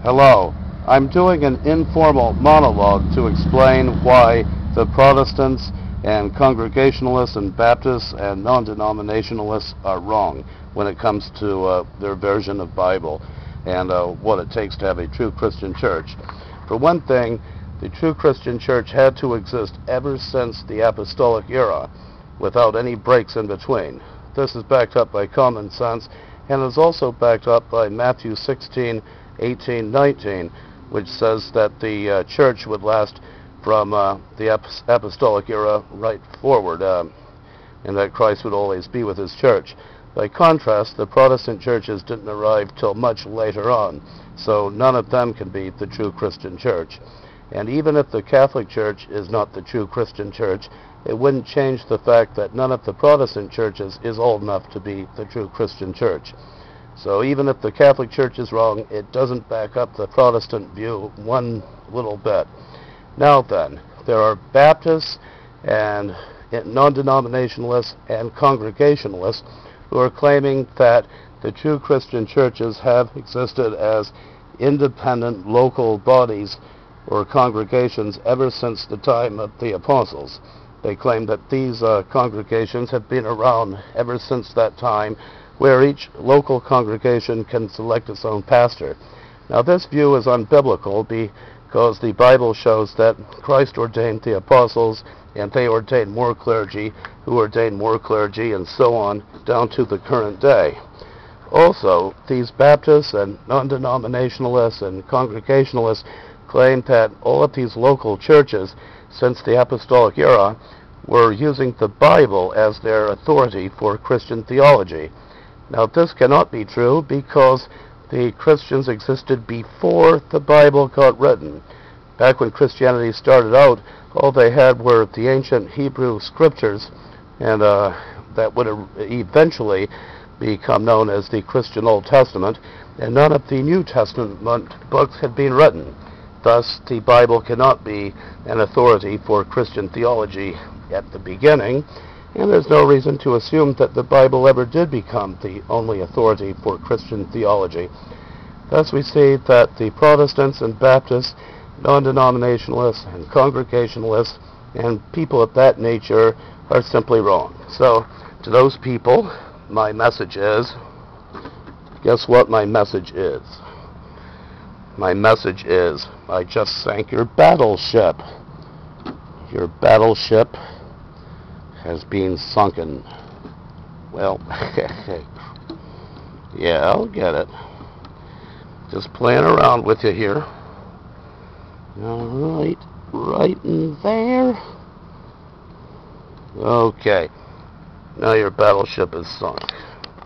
Hello. I'm doing an informal monologue to explain why the Protestants and Congregationalists and Baptists and non-denominationalists are wrong when it comes to their version of Bible and what it takes to have a true Christian church. For one thing, the true Christian church had to exist ever since the apostolic era, without any breaks in between. This is backed up by common sense and is also backed up by Matthew 16:18, 19, which says that the church would last from the apostolic era right forward, and that Christ would always be with his church. By contrast, the Protestant churches didn't arrive till much later on, so none of them can be the true Christian church. And even if the Catholic Church is not the true Christian church, it wouldn't change the fact that none of the Protestant churches is old enough to be the true Christian church. So even if the Catholic Church is wrong, it doesn't back up the Protestant view one little bit. Now then, there are Baptists and non-denominationalists and Congregationalists who are claiming that the true Christian churches have existed as independent local bodies or congregations ever since the time of the apostles. They claim that these congregations have been around ever since that time, where each local congregation can select its own pastor. Now this view is unbiblical because the Bible shows that Christ ordained the apostles and they ordained more clergy, who ordained more clergy, and so on down to the current day. Also, these Baptists and non-denominationalists and Congregationalists claim that all of these local churches since the apostolic era were using the Bible as their authority for Christian theology. Now this cannot be true because the Christians existed before the Bible got written. Back when Christianity started out, all they had were the ancient Hebrew scriptures, and that would eventually become known as the Christian Old Testament, and none of the New Testament books had been written. Thus, the Bible cannot be an authority for Christian theology at the beginning, and there's no reason to assume that the Bible ever did become the only authority for Christian theology. Thus we see that the Protestants and Baptists, non-denominationalists and Congregationalists, and people of that nature are simply wrong. So, to those people, my message is, guess what my message is? My message is, I just sank your battleship. Your battleship has been sunken. Well, yeah, I'll get it. Just playing around with you here. Alright, right in there. Okay, now your battleship is sunk.